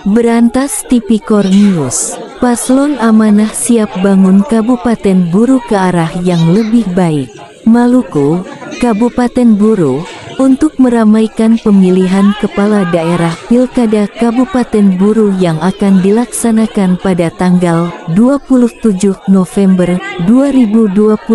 Berantas Tipikor News. Paslon Amanah siap bangun Kabupaten Buru ke arah yang lebih baik. Maluku, Kabupaten Buru, untuk meramaikan pemilihan kepala daerah Pilkada Kabupaten Buru yang akan dilaksanakan pada tanggal 27 November 2024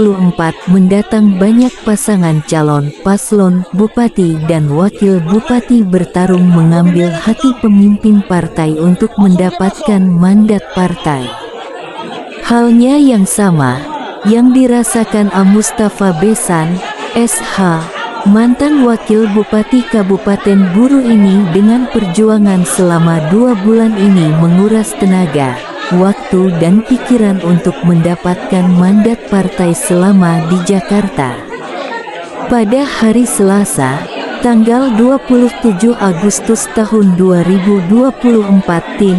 mendatang. Banyak pasangan calon paslon Bupati dan Wakil Bupati bertarung mengambil hati pemimpin partai untuk mendapatkan mandat partai. Halnya yang sama yang dirasakan Mustafa Besan, SH, mantan Wakil Bupati Kabupaten Buru ini dengan perjuangan selama 2 bulan ini menguras tenaga, waktu dan pikiran untuk mendapatkan mandat partai selama di Jakarta. Pada hari Selasa, tanggal 27 Agustus tahun 2024 tim,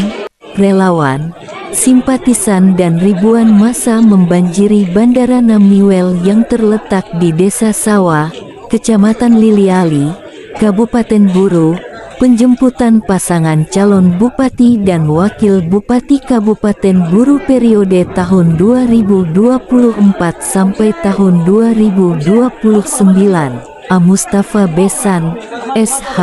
relawan, simpatisan dan ribuan massa membanjiri Bandara Namiwel yang terletak di Desa Sawah, Kecamatan Liliali, Kabupaten Buru. Penjemputan pasangan calon Bupati dan Wakil Bupati Kabupaten Buru periode tahun 2024 sampai tahun 2029, Mustafa Besan, SH,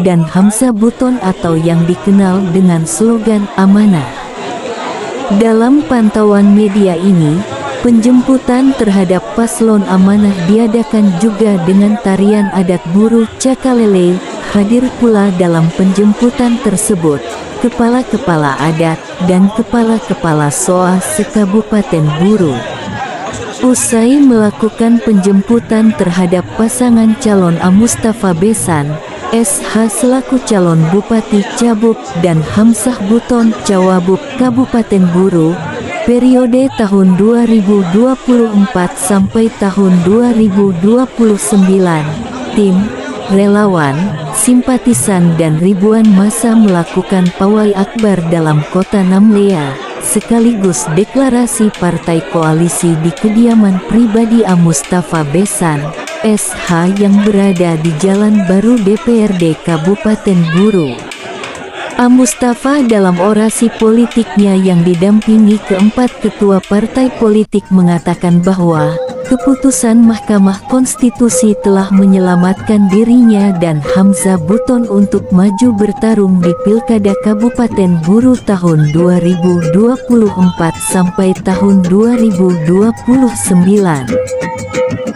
dan Hamzah Buton atau yang dikenal dengan slogan Amanah. Dalam pantauan media ini, penjemputan terhadap paslon Amanah diadakan juga dengan tarian adat Buru Cakalele. Hadir pula dalam penjemputan tersebut kepala-kepala adat dan kepala-kepala SOA se-Kabupaten Buru. Usai melakukan penjemputan terhadap pasangan calon Mustafa Besan, SH selaku calon Bupati Cabuk dan Hamzah Buton Cawabuk Kabupaten Buru, periode tahun 2024 sampai tahun 2029, tim, relawan, simpatisan dan ribuan massa melakukan pawai akbar dalam kota Namlea, sekaligus deklarasi partai koalisi di kediaman pribadi Mustafa Besan, SH yang berada di Jalan Baru DPRD Kabupaten Buru. Mustafa dalam orasi politiknya yang didampingi keempat ketua partai politik mengatakan bahwa keputusan Mahkamah Konstitusi telah menyelamatkan dirinya dan Hamzah Buton untuk maju bertarung di Pilkada Kabupaten Buru tahun 2024 sampai tahun 2029.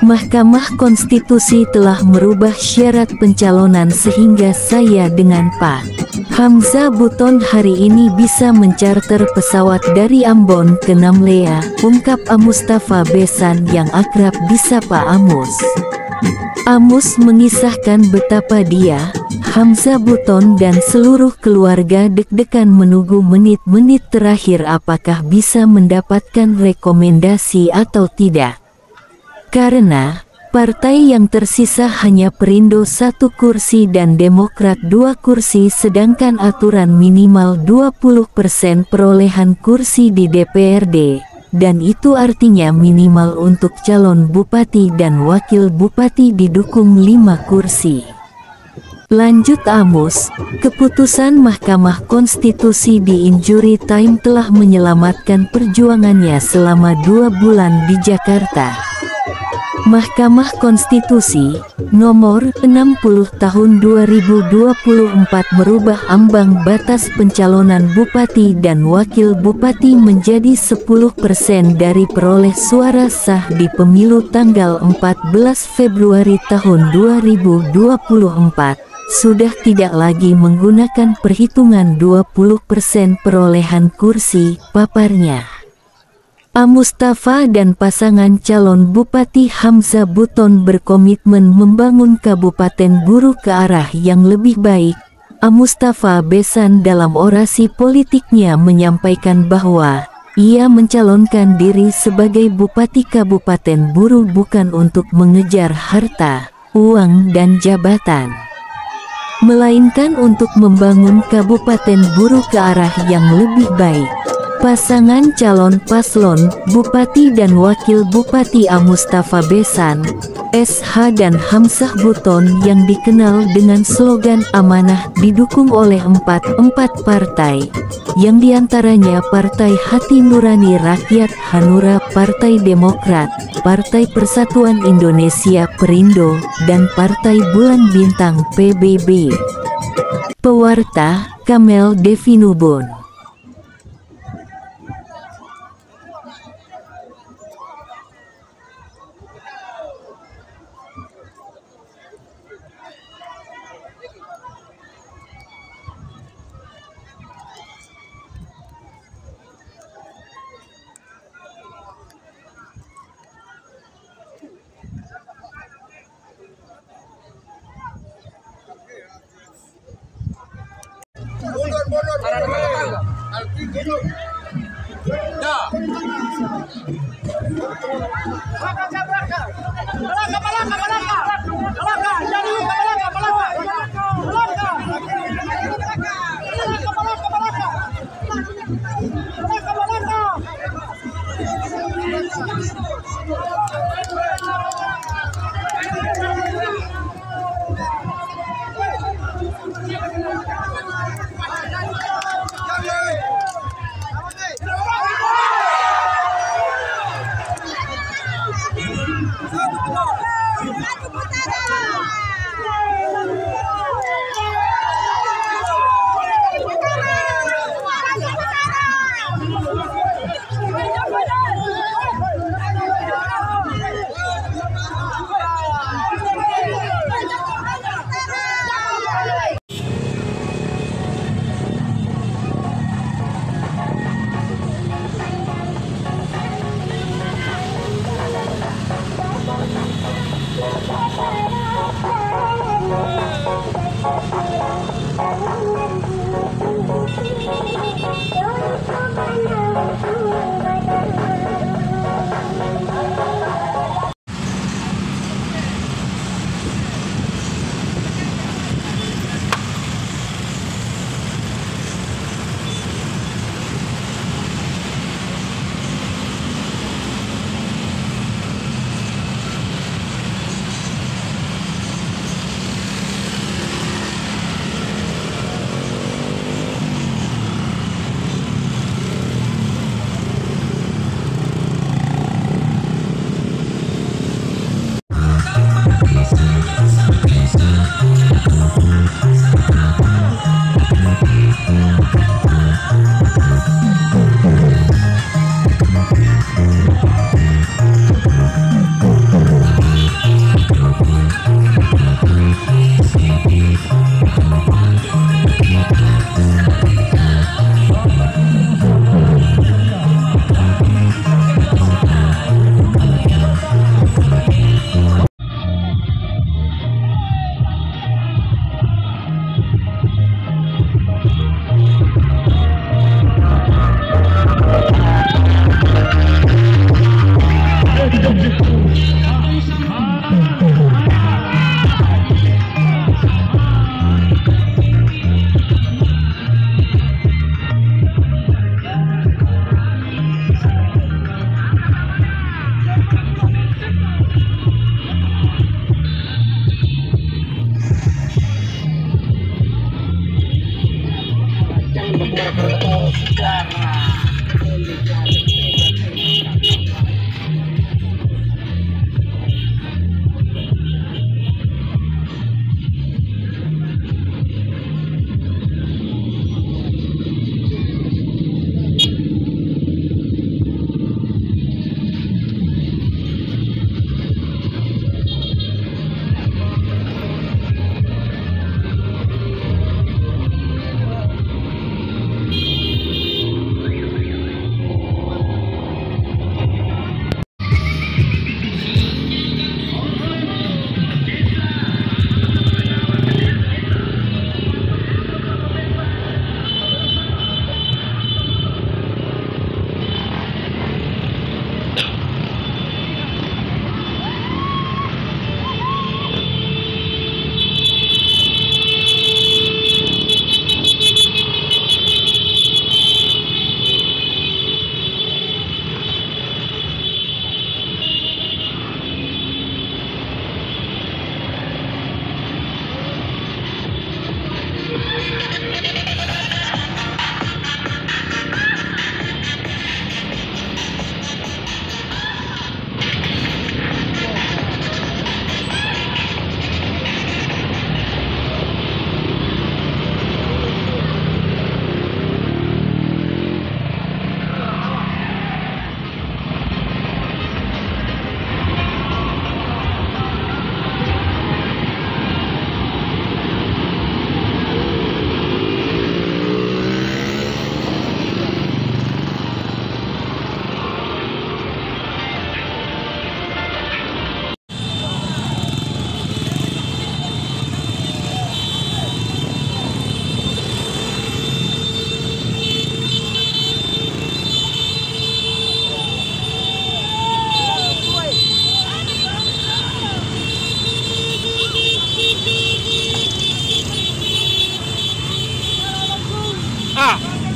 Mahkamah Konstitusi telah merubah syarat pencalonan sehingga saya dengan Pak Hamzah Buton hari ini bisa mencarter pesawat dari Ambon ke Namlea, ungkap Mustafa Besan yang akrab disapa Amus. Amus mengisahkan betapa dia, Hamzah Buton dan seluruh keluarga deg-degan menunggu menit-menit terakhir apakah bisa mendapatkan rekomendasi atau tidak. Karena partai yang tersisa hanya Perindo 1 kursi dan Demokrat 2 kursi, sedangkan aturan minimal 20% perolehan kursi di DPRD, dan itu artinya minimal untuk calon bupati dan wakil bupati didukung 5 kursi. Lanjut Amus, keputusan Mahkamah Konstitusi di injury time telah menyelamatkan perjuangannya selama 2 bulan di Jakarta. Mahkamah Konstitusi Nomor 60 Tahun 2024 merubah ambang batas pencalonan bupati dan wakil bupati menjadi 10% dari peroleh suara sah di pemilu tanggal 14 Februari tahun 2024. Sudah tidak lagi menggunakan perhitungan 20% perolehan kursi, paparnya. Mustafa dan pasangan calon Bupati Hamzah Buton berkomitmen membangun Kabupaten Buru ke arah yang lebih baik. Mustafa Besan dalam orasi politiknya menyampaikan bahwa ia mencalonkan diri sebagai Bupati Kabupaten Buru bukan untuk mengejar harta, uang dan jabatan, melainkan untuk membangun Kabupaten Buru ke arah yang lebih baik. Pasangan calon paslon Bupati dan Wakil Bupati Mustafa Besan, SH dan Hamzah Buton yang dikenal dengan slogan Amanah didukung oleh empat partai, yang diantaranya Partai Hati Nurani Rakyat Hanura, Partai Demokrat, Partai Persatuan Indonesia Perindo, dan Partai Bulan Bintang PBB. Pewarta, Kamel Devinubun.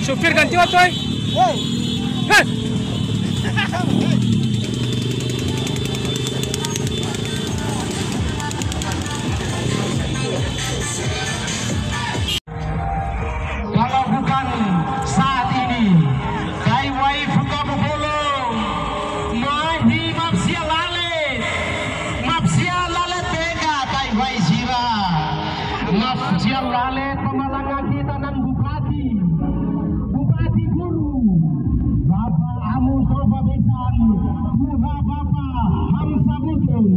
Supir ganti coy. Kalau bukan saat ini, Kaiwai Fukabolo, Mahdi Mapsia Lale Tega, Kaiwai Sira, Mapsia Lale pemalanga kita dan Bupati Guru, Bapak Amu Sofa Besan, Muha Bapak Hamsa Butul.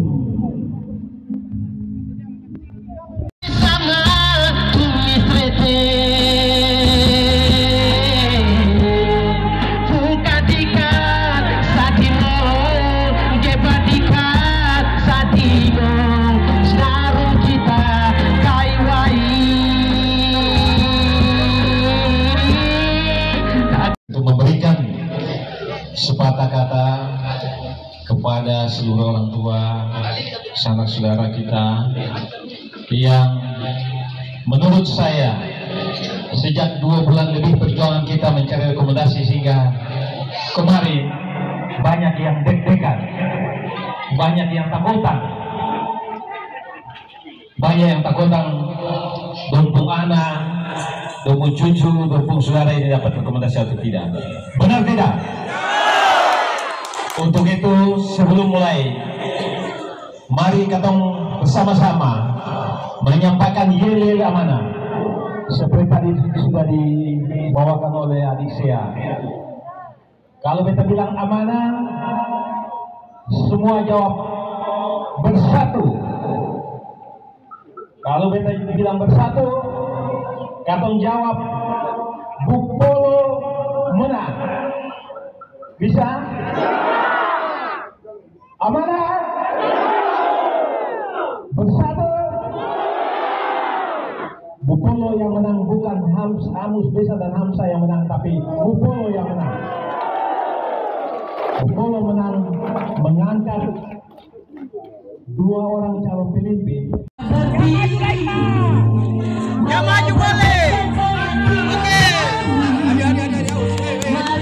Sama tulis rete. Memberikan sepatah kata kepada seluruh orang tua, sanak saudara kita yang menurut saya sejak 2 bulan lebih perjuangan kita mencari rekomendasi sehingga kemarin banyak yang deg-degan, banyak yang takutan, dompung anak, dompung cucu, dompung saudara ini dapat rekomendasi atau tidak. Benar tidak? Untuk itu sebelum mulai, mari kita bersama-sama menyampaikan yel-yel amanah seperti tadi sudah dibawakan oleh adik saya. Kalau kita bilang amanah, semua jawab bersatu. Kalau kita bilang bersatu, katong jawab Bupolo menang. Bisa? Amanah? Bersatu? Bupolo yang menang, bukan Hamus Besa dan Hamsa yang menang, tapi Bupolo yang menang. Bupolo menang mengangkat 2 orang calon pemimpin. Yang maju boleh. Oke.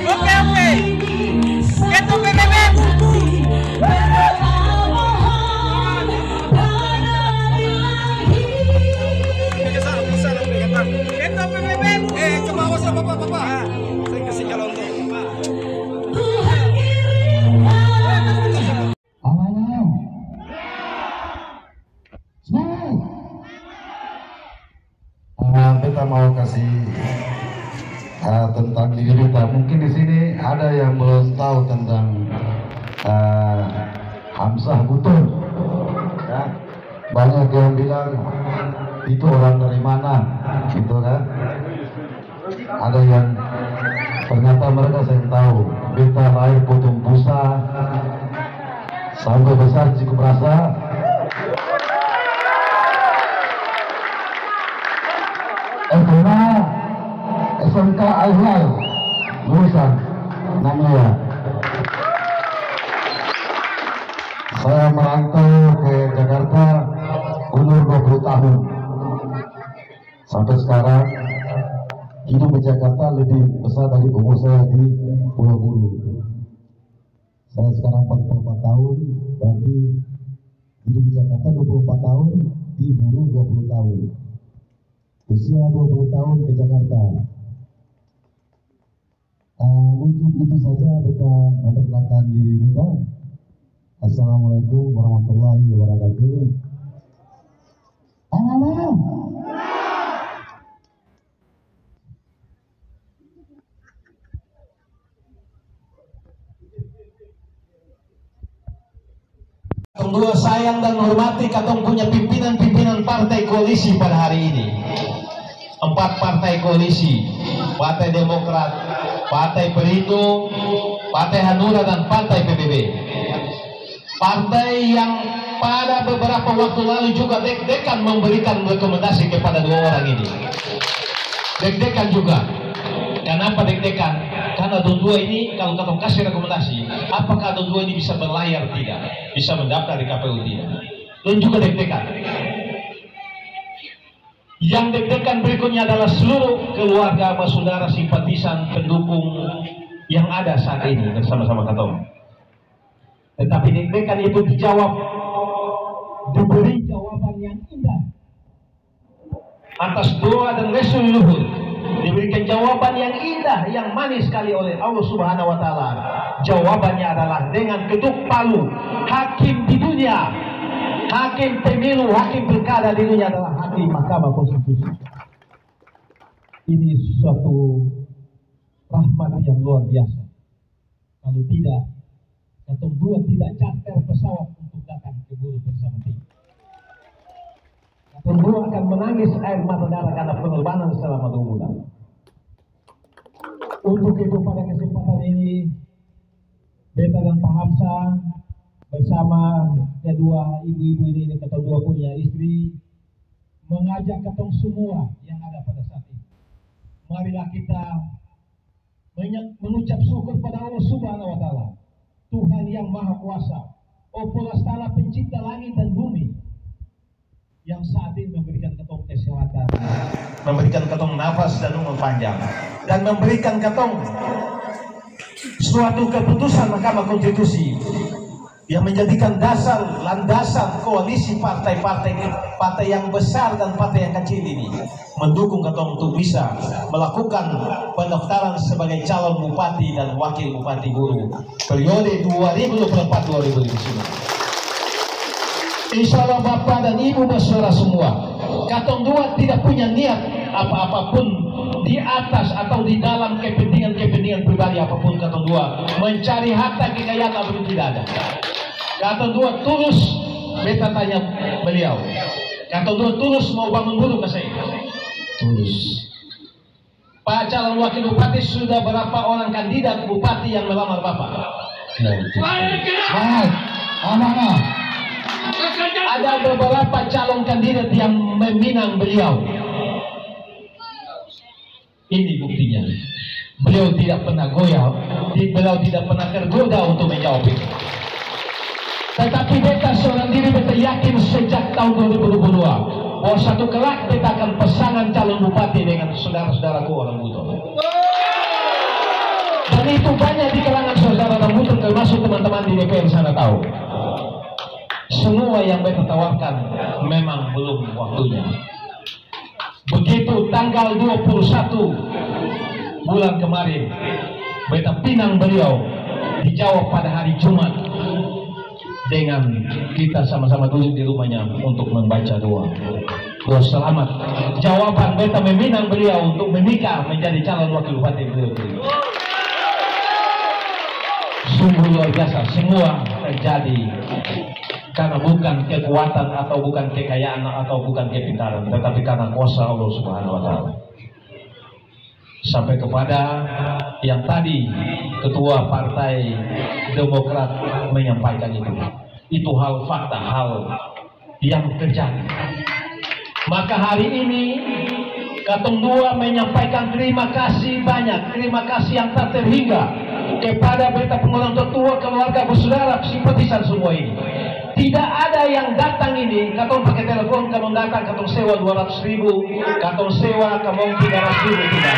Oke. Keto PBB. Keto PBB. Coba awas Bapak. Saya kasih calon tuh. Kita mau kasih tentang diri kita. Mungkin di sini ada yang belum tahu tentang Hamzah Buton. Ya, banyak yang bilang itu orang dari mana, gitu kan? Ada yang ternyata mereka saya tahu. Beta lahir Potong Busa sampai besar cukup rasa. SMK Al-Hilal lulusan namanya. Saya merantau ke Jakarta umur 20 tahun. Sampai sekarang hidup di Jakarta lebih besar dari umur saya di Pulau Buru. Saya sekarang 44 tahun, berarti hidup di Jakarta 24 tahun, di Buru 20 tahun. Usia 20 tahun ke Jakarta. Mungkin itu saja kita memperkenalkan diri kita. Assalamualaikum warahmatullahi wabarakatuh. Kedua, sayang dan hormati katong punya pimpinan-pimpinan partai koalisi pada hari ini. 4 partai koalisi, Partai Demokrat, Partai Perindo, Partai Hanura, dan Partai PBB. Partai yang pada beberapa waktu lalu juga deg-degan memberikan rekomendasi kepada 2 orang ini. Deg-degan juga. Kenapa deg-degan? Karena dua ini kalau katong kasih rekomendasi, apakah dua ini bisa berlayar tidak? Bisa mendaftar di KPU tidak? Dan juga deg-degan. Yang deg-degan berikutnya adalah seluruh keluarga, saudara, simpatisan, pendukung yang ada saat ini bersama-sama Katong. Tetapi deg-degan itu dijawab, diberi jawaban yang indah atas doa dan resul luhur, diberikan jawaban yang indah, yang manis sekali oleh Allah Subhanahu wa Ta'ala. Jawabannya adalah dengan ketuk palu. Hakim di dunia, hakim pemilu, hakim pilkada di dunia adalah hakim Mahkamah Konstitusi. Ini suatu rahmat yang luar biasa. Kalau tidak, Katong dua tidak charter pesawat untuk datang ke Buru bersama tim. Katong dua akan menangis air mata darah karena pengorbanan selama 2 bulan. Untuk itu pada kesempatan ini, Beta dan Pak Hamsa bersama kedua ibu-ibu ini, Katong dua punya istri, mengajak Katong semua yang ada pada saat ini. Marilah kita mengucap syukur pada Allah Subhanahu wa Ta'ala, Tuhan yang Maha Kuasa, Opolastala pencipta langit dan bumi, yang saat ini memberikan Katong kesehatan, memberikan Katong nafas dan umur panjang, dan memberikan Katong suatu keputusan Mahkamah Konstitusi yang menjadikan dasar landasan koalisi partai yang besar dan partai yang kecil ini mendukung Katong untuk bisa melakukan pendaftaran sebagai calon bupati dan wakil bupati Buru periode 2024-2029. Insya Allah Bapak dan Ibu bersaudara semua, Katong dua tidak punya niat apa-apapun di atas atau di dalam kepentingan pribadi apapun. Katong dua mencari harta kekayaan apapun tidak ada. Katong dua tulus. Beta tanya beliau, Katong dua tulus mau bangun Buru ke saya? Tulus. Pak calon wakil bupati, sudah berapa orang kandidat bupati yang melamar Bapak? Ada beberapa calon kandidat yang meminang beliau. Ini buktinya. Beliau tidak pernah goyah, beliau tidak pernah tergoda untuk menjawab itu. Tetapi beta seorang diri, beta yakin sejak tahun 2022 bahwa satu kelak beta akan pasangan calon bupati dengan saudara-saudaraku orang Buton. Dan itu banyak di kalangan saudara orang Buton, termasuk teman-teman di DPR sana tahu. Semua yang beta tawarkan memang belum waktunya. Begitu tanggal 21 bulan kemarin beta pinang beliau, dijawab pada hari Jumat dengan kita sama-sama duduk di rumahnya untuk membaca doa selamat. Jawaban beta meminang beliau untuk menikah menjadi calon wakil bupati beliau. Sungguh luar biasa. Semua terjadi karena bukan kekuatan atau bukan kekayaan atau bukan kepintaran, tetapi karena kuasa Allah Subhanahu wa Ta'ala. Sampai kepada yang tadi Ketua Partai Demokrat menyampaikan itu hal fakta, hal yang terjadi. Maka hari ini Katong dua menyampaikan terima kasih banyak, terima kasih yang tak terhingga kepada beta pengurus tertua, keluarga, bersaudara, simpatisan semua ini. Tidak ada yang datang ini, Katong pakai telepon, Katong datang, Katong sewa 200.000, Katong sewa, Katong 300.000, tidak.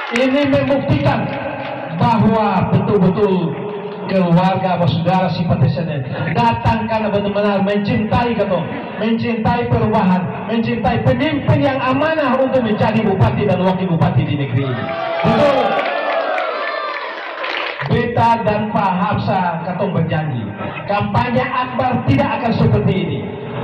Ini membuktikan bahwa betul-betul keluarga, bersaudara, simpatisan datang karena benar-benar mencintai Katong, mencintai perubahan, mencintai pemimpin yang amanah untuk menjadi bupati dan wakil bupati di negeri ini. Betul. Beta dan Pak Hamsa Katong berjanji, kampanye akbar tidak akan seperti ini.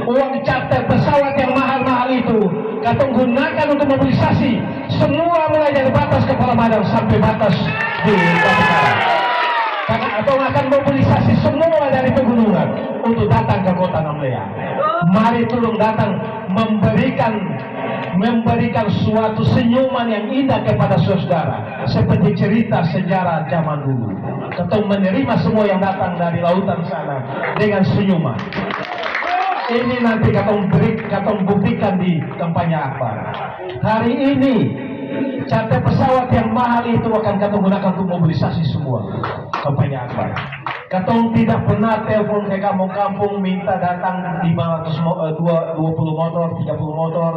Uang charter pesawat yang mahal-mahal itu Katong gunakan untuk mobilisasi semua, mulai dari batas Kepala Madang sampai batas di Balikpapan. Karena Katong akan mobilisasi semua dari pegunungan untuk datang ke kota Namlea. Mari tolong datang memberikan suatu senyuman yang indah kepada saudara, seperti cerita sejarah zaman dulu. Katong menerima semua yang datang dari lautan sana dengan senyuman. Ini nanti Katong buktikan di kampanye akbar. Hari ini charter pesawat yang mahal itu akan Katong gunakan untuk mobilisasi semua kampanye akbar. Katong tidak pernah telepon ke kampung-kampung minta datang 500 20 motor, 30 motor,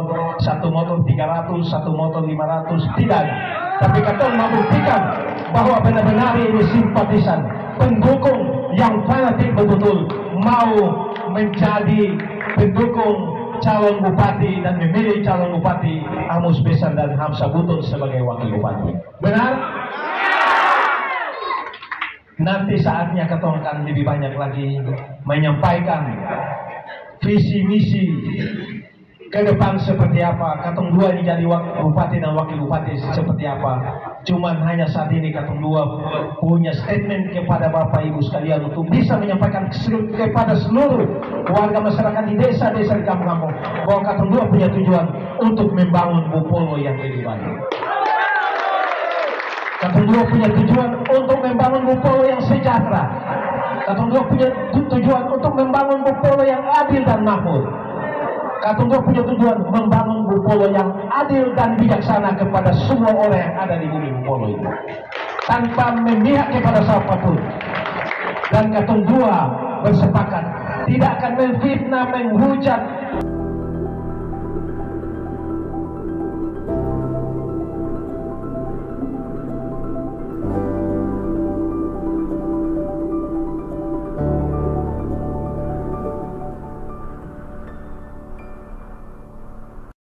satu motor 300, satu motor 500, tidak. Tapi katong membuktikan bahwa benar-benar ini simpatisan, pendukung yang fanatik betul-betul mau menjadi pendukung calon bupati dan memilih calon bupati Amos Besan dan Hamzah Buton sebagai wakil bupati. Benar? Nanti saatnya katong akan lebih banyak lagi menyampaikan visi misi ke depan seperti apa. Katong dua ini jadi bupati dan wakil bupati seperti apa. Cuman hanya saat ini katong dua punya statement kepada Bapak Ibu sekalian untuk bisa menyampaikan kepada seluruh warga masyarakat di desa-desa di kampung-kampung bahwa katong dua punya tujuan untuk membangun Bupolo yang lebih baik. Katong dua punya tujuan untuk membangun Bupolo yang sejahtera. Katong dua punya tujuan untuk membangun Bupolo yang adil dan makmur. Katong dua punya tujuan membangun Bupolo yang adil dan bijaksana kepada semua orang yang ada di bumi Bupolo ini, tanpa memihak kepada siapapun. Dan katong dua bersepakat tidak akan menfitnah, menghujat